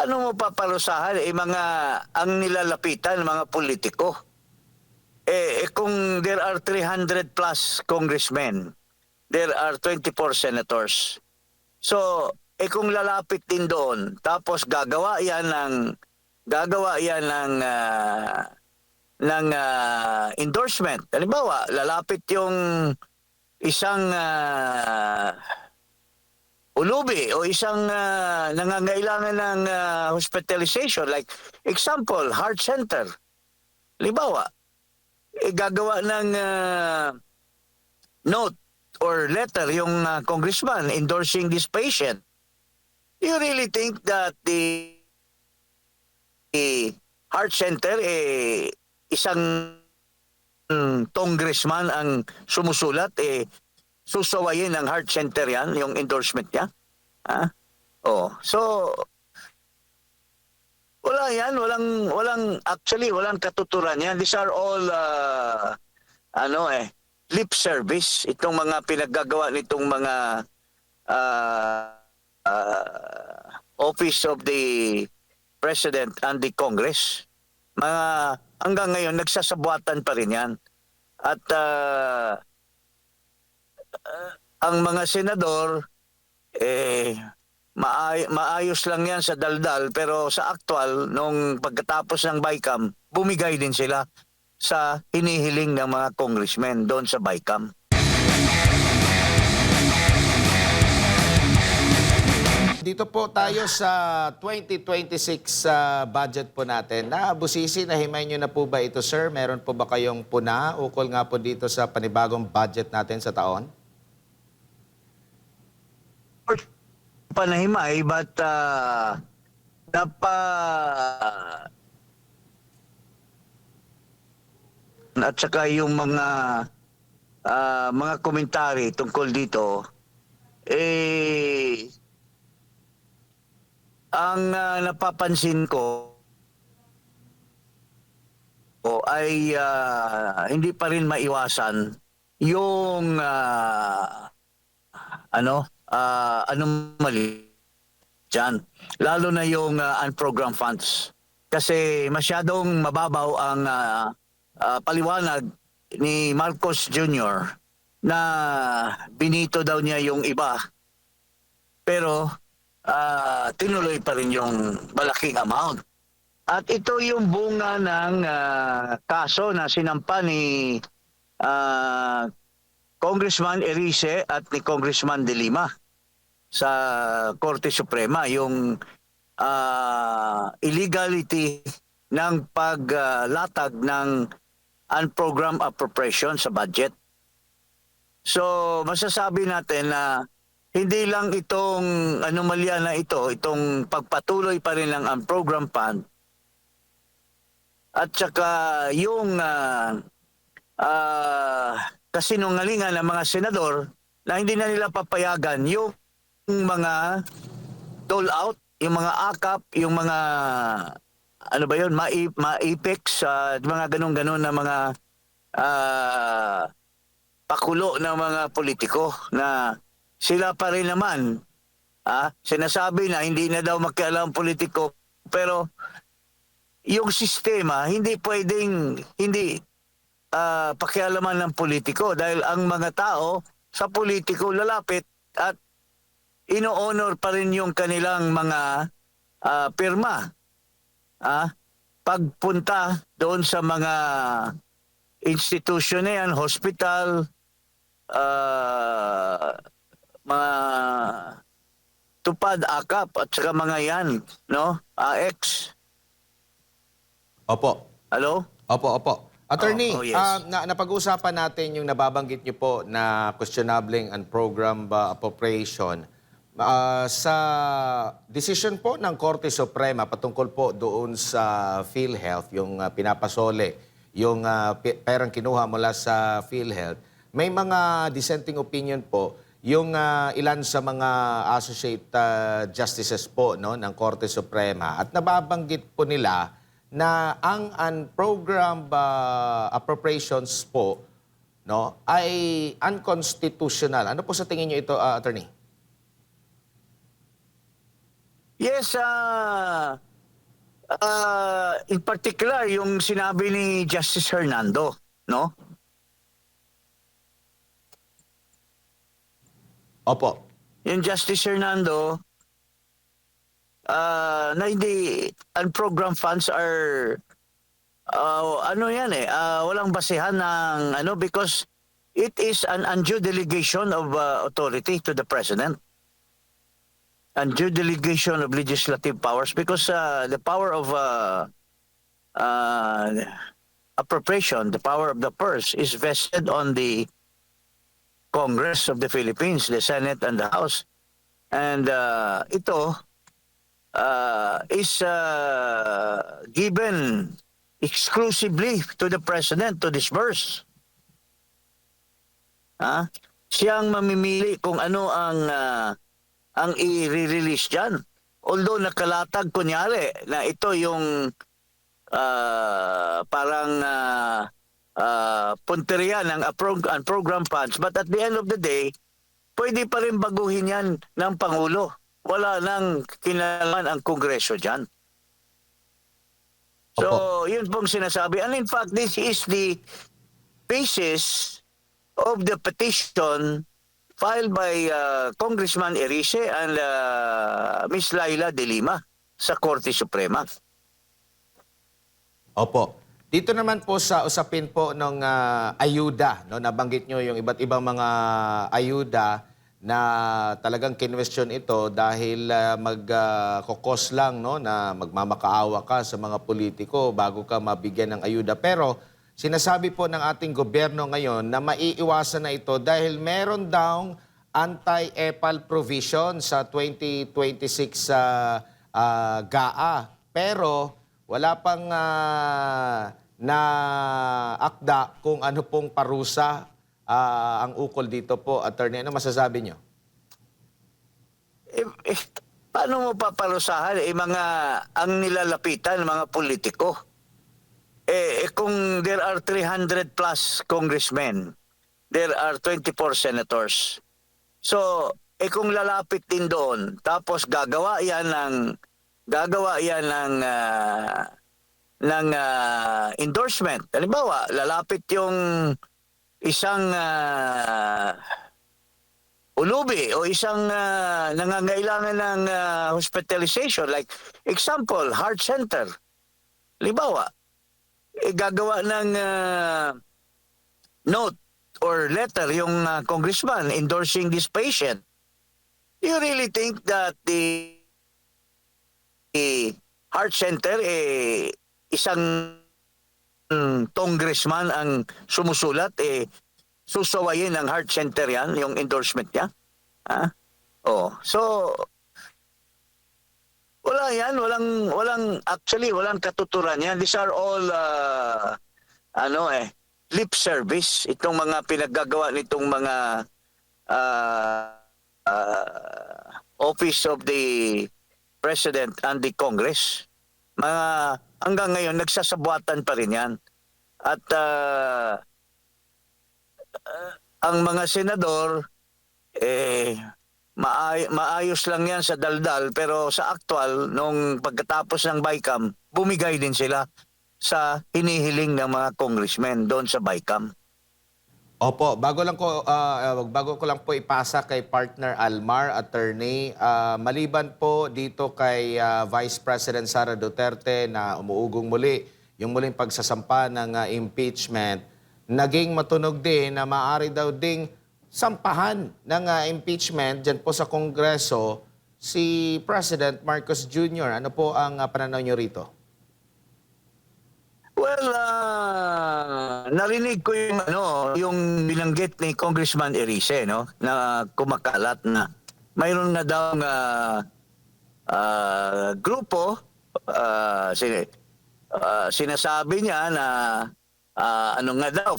paano mo paparusahan mga ang nilalapitan mga politiko? Kung there are 300 plus congressmen, there are 24 senators. So, kung lalapit din doon, tapos gagawa yan ng endorsement. Halimbawa, lalapit yung isang ulubi o isang nangangailangan ng hospitalization, like example, heart center. Halimbawa, gagawa ng note or letter yung congressman endorsing this patient. Do you really think that the heart center, isang congressman ang sumusulat, susawayin ng heart center yan, yung endorsement niya? Ha? Oh, so wala yan, walang katuturan yan. These are all lip service, itong mga pinaggagawa nitong mga Office of the President and the Congress. Hanggang ngayon nagsasabuatan pa rin yan. At ang mga senador, maayos lang yan sa daldal, pero sa aktual, nung pagkatapos ng BICAM, bumigay din sila sa hinihiling ng mga congressmen doon sa BICAM. Dito po tayo sa 2026 budget po natin. Busisi, nahimay nyo na po ba ito, sir? Meron po ba kayong puna ukol nga po dito sa panibagong budget natin sa taon? Panahimay, but at saka yung mga komentary tungkol dito, ang napapansin ko ay hindi pa rin maiwasan yung anomaly dyan. Lalo na yung unprogrammed funds. Kasi masyadong mababaw ang paliwanag ni Marcos Jr. na binito daw niya yung iba. Pero tinuloy pa rin yung malaking amount. At ito yung bunga ng kaso na sinampa ni Congressman Erice at ni Congressman De Lima sa Korte Suprema, yung illegality ng paglatag ng unprogrammed appropriation sa budget. So masasabi natin na hindi lang itong anomalya na itong pagpatuloy pa rin ng unprogrammed fund, at saka yung kasinungalingan ng mga senador na hindi na nila papayagan yung mga dole out, yung mga AKAP, yung mga MAIPEX, mga ganun-ganun na mga pakulo ng mga politiko na sila pa rin naman sinasabi na hindi na daw makialam politiko, pero yung sistema hindi pwedeng hindi pakialaman ng politiko, dahil ang mga tao sa politiko lalapit at ino-honor pa rin yung kanilang mga pirma. Pagpunta doon sa mga institusyon na yan, hospital, mga tupad, AKAP, at saka mga yan, no? AX. Opo. Hello? Opo. Attorney, yes. napag-usapan natin yung nababanggit niyo po na questionabling unprogrammed appropriation. Sa decision po ng Korte Suprema patungkol po doon sa PhilHealth, yung pinapasole, yung perang kinuha mula sa PhilHealth, may mga dissenting opinion po yung ilan sa mga associate justices po, no, ng Korte Suprema, at nababanggit po nila na ang unprogrammed appropriations po, no, ay unconstitutional. Ano po sa tingin niyo ito, attorney? Yes, in particular, yung sinabi ni Justice Hernando, no? Opo. Yung Justice Hernando, na hindi, unprogrammed funds are, ano yan walang basehan ng, because it is an undue delegation of authority to the President. Undue delegation of legislative powers because the power of uh, appropriation, the power of the purse, is vested on the Congress of the Philippines, the Senate and the House. And ito is given exclusively to the President to disburse. Siyang mamimili kung ano ang i-release diyan. Although nakalatag kunyari na ito yung parang punteriya ng unprogrammed funds, but at the end of the day, pwede pa rin baguhin yan ng Pangulo. Wala nang kinalaman ang Kongreso dyan. So, yun pong sinasabi. And in fact, this is the basis of the petition filed by Congressman Erice and Ms. Laila de Lima sa Korte Suprema. Opo. Dito naman po sa usapin po ng ayuda, no, nabanggit nyo yung iba't ibang mga ayuda na talagang kinwestiyon ito dahil magkokos lang, no, na magmamakaawa ka sa mga politiko bago ka mabigyan ng ayuda. Pero sinasabi po ng ating gobyerno ngayon na maiiwasan na ito dahil meron daw anti-EPAL provision sa 2026 GAA. Pero wala pang na akda kung ano pong parusa ang ukol dito po, Attorney. Ano masasabi nyo? Paano mo paparusahan? Ang nilalapitan, mga politiko. Kung there are 300 plus congressmen, there are 24 senators. So, kung lalapit din doon, tapos gagawa yan ng endorsement. Halimbawa, lalapit yung isang ulubi o isang nangangailangan ng hospitalization. Like, example, heart center. Halimbawa, gagawa ng note or letter yung congressman endorsing this patient. Do you really think that the heart center, isang congressman ang sumusulat, susawayin ng heart center yan, yung endorsement niya? So, wala yan, walang katuturan yan. These are all, lip service, itong mga pinaggagawa nitong mga Office of the President and the Congress. Hanggang ngayon, nagsasabuatan pa rin yan. At ang mga senador, maayos lang yan sa daldal, pero sa actual, nung pagkatapos ng BICAM, bumigay din sila sa hinihiling ng mga congressmen doon sa BICAM. Opo, bago ko lang po ipasa kay partner Almar, Attorney, maliban po dito kay Vice President Sara Duterte na umuugong muli yung muling pagsasampa ng impeachment, naging matunog din na maaari daw ding sampahan ng impeachment dyan po sa Kongreso si President Marcos Jr. Ano po ang pananaw nyo rito? Well, narinig ko yung binanggit ni Congressman Erice, no, na kumakalat na mayroon na daw grupo, sinasabi niya na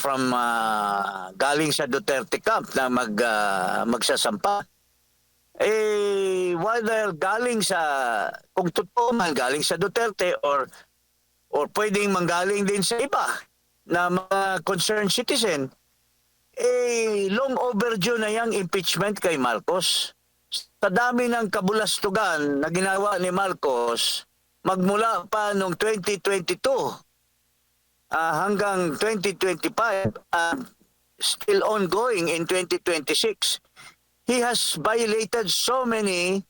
from galing sa Duterte camp na magsasampa. While they're kung totoo man galing sa Duterte or pwedeng manggaling din sa iba na mga concerned citizen, long overdue na yung impeachment kay Marcos. sa dami ng kabulastugan na ginawa ni Marcos, magmula pa noong 2022 hanggang 2025 and still ongoing in 2026, he has violated so many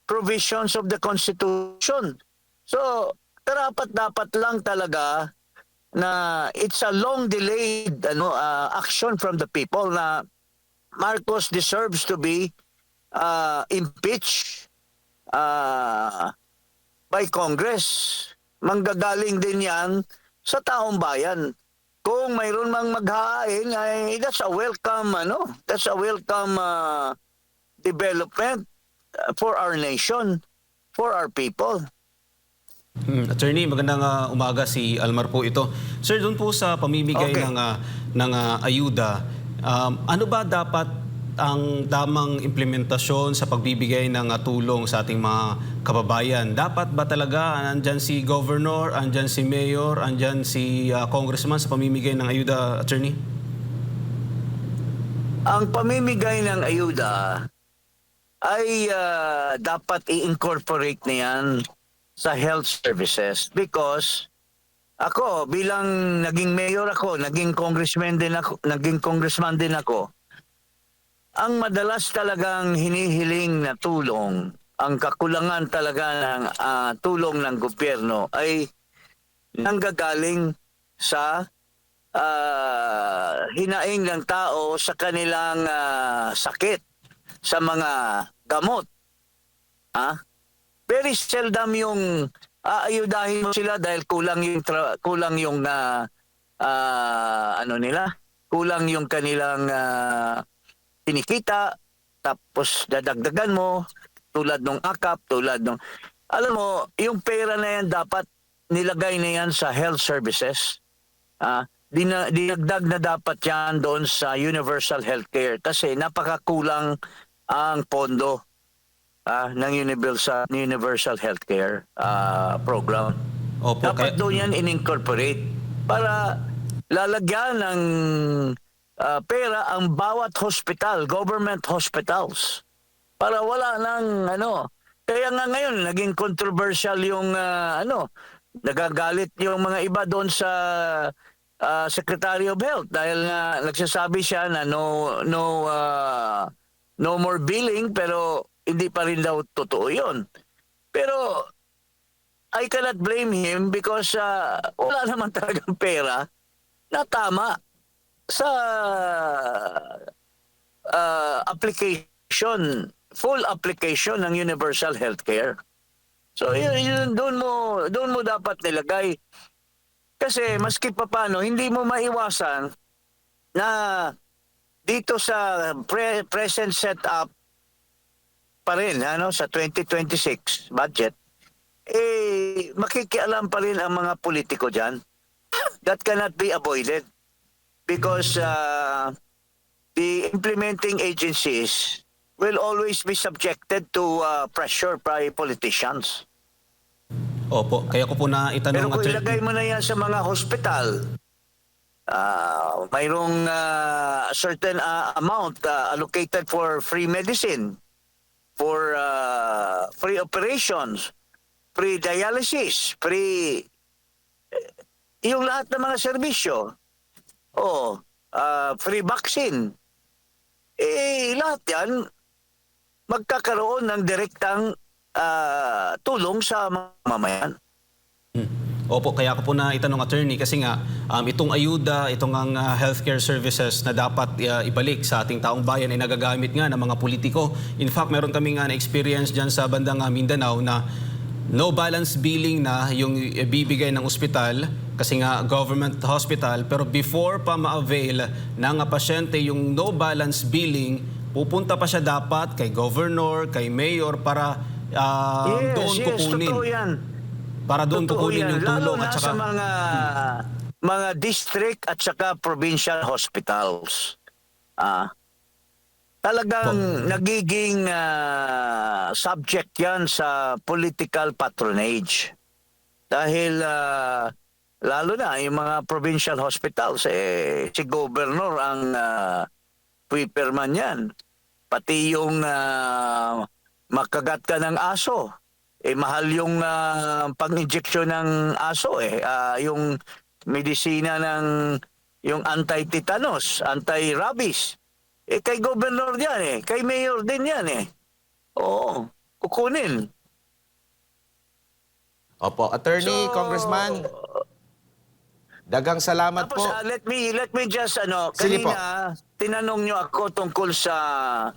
provisions of the Constitution. So, dapat lang talaga na it's a long delayed action from the people na Marcos deserves to be impeached by Congress. Manggagaling din yan sa taong bayan. Kung mayroon mang maghahain, ay that's a welcome development for our nation, for our people. Attorney, magandang umaga, si Almar po ito. Sir, doon po sa pamimigay Okay. ng ayuda, ano ba dapat ang tamang implementasyon sa pagbibigay ng tulong sa ating mga kababayan? Dapat ba talaga andyan si Governor, andyan si Mayor, andyan si Congressman sa pamimigay ng ayuda, Attorney? Ang pamimigay ng ayuda ay dapat i-incorporate na yan sa health services because ako bilang naging mayor ako, naging congressman din ako. Ang madalas talagang hinihiling na tulong, ang kakulangan talaga ng tulong ng gobyerno ay nanggagaling sa hinaing ng tao sa kanilang sakit, sa mga gamot. Very seldom yung aayudahin mo sila dahil kulang yung kulang yung kanilang kinikita, tapos dadagdagan mo tulad ng AKAP, alam mo, yung pera na yan dapat nilagay na yan sa health services. Dinagdag na dapat yan doon sa universal healthcare kasi napakakulang ang pondo ng universal healthcare program. Opo, Dapat doon yan in-incorporate para lalagyan ng pera ang bawat hospital, government hospitals. Para wala nang Kaya nga ngayon naging controversial yung nagagalit yung mga iba doon sa Secretary of Health dahil nga nagsasabi siya na no more billing pero hindi pa rin daw totoo 'yon. Pero I cannot blame him because wala naman talagang pera na tama sa full application ng universal healthcare. So yun doon mo dapat nilagay. Kasi maski papaano hindi mo maiwasan na dito sa present setup pa rin sa 2026 budget makikialam pa rin ang mga politiko diyan. That cannot be avoided because the implementing agencies will always be subjected to pressure by politicians. Opo, kaya ko po na Pero itanong, kung Attorney. ilagay mo na yan sa mga hospital, mayroong certain amount allocated for free medicine, for free operations, free dialysis, yung lahat ng mga serbisyo, free vaccine, lahat yan magkakaroon ng direktang tulong sa mamamayan. Opo, kaya ko po na itanong, Attorney, kasi nga itong ayuda, itong ang healthcare services na dapat ibalik sa ating taong bayan ay nagagamit nga ng mga politiko. In fact, meron kaming na-experience dyan sa bandang Mindanao na no balance billing na yung bibigay ng ospital kasi nga government hospital, pero before pa ma-avail ng pasyente yung no balance billing, pupunta pa siya dapat kay governor, kay mayor para doon kukunin. Totoo yan. Para doon Totoo kukunin yan. yung tulong Lalo at na saka sa mga district at saka provincial hospitals. Talagang nagiging subject yan sa political patronage. Dahil lalo na yung mga provincial hospitals, si governor ang pipirman yan. pati yung makagat ka ng aso. Mahal yung pang-injection ng aso yung medisina ng yung anti-tetanus, anti-rabies. Kay gobernador yan kay mayor din yan Oo, kukunin. Opo, attorney, congressman, dagang salamat Tapos po. let me just Sige po. kanina tinanong nyo ako tungkol sa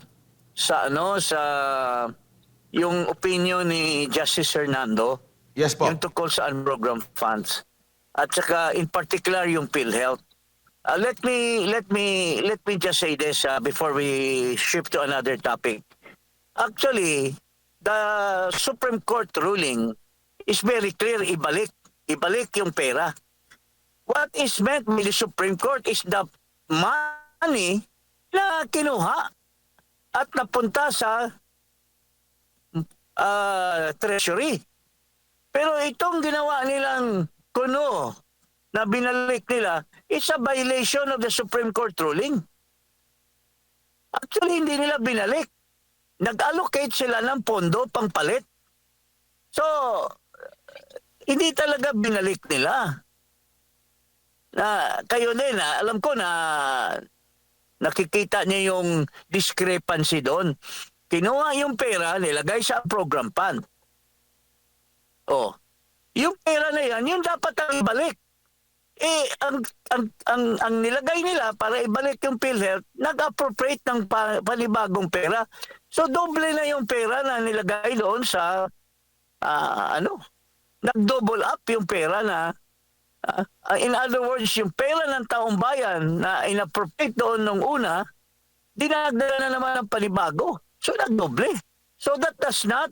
yung opinion ni Justice Hernando Yes po. yung tungkol sa unprogrammed funds at saka in particular yung PhilHealth. Let me just say this before we shift to another topic. Actually, the Supreme Court ruling is very clear, ibalik yung pera. What is meant by the Supreme Court is the money na kinuha at napunta sa treasury. Pero itong ginawa nilang kuno na binalik nila is a violation of the Supreme Court ruling. Actually, hindi nila binalik. Nag-allocate sila ng pondo pangpalit. So, hindi talaga binalik nila. Kayo din, alam ko na nakikita niyo yung discrepancy doon. Kinuha yung pera, nilagay sa program fund. Yung pera na yan, yung dapat ang ibalik. Ang nilagay nila para ibalik yung PhilHealth, nag-appropriate ng panibagong pera. So, doble na yung pera na nilagay doon sa, nag-double up yung pera na, in other words, yung pera ng taong bayan na inappropriate doon nung una, dinagdala na naman ng panibago. So, nagdoble. So, that does not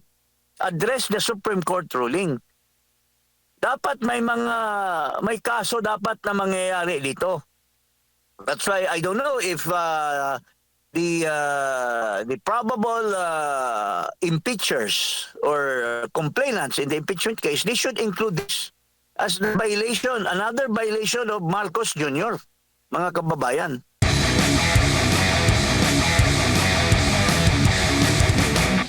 address the Supreme Court ruling. Dapat may kaso dapat na mangyayari dito. That's why I don't know if the probable impeachers or complainants in the impeachment case, they should include this as the violation, another violation of Marcos Jr., mga kababayan.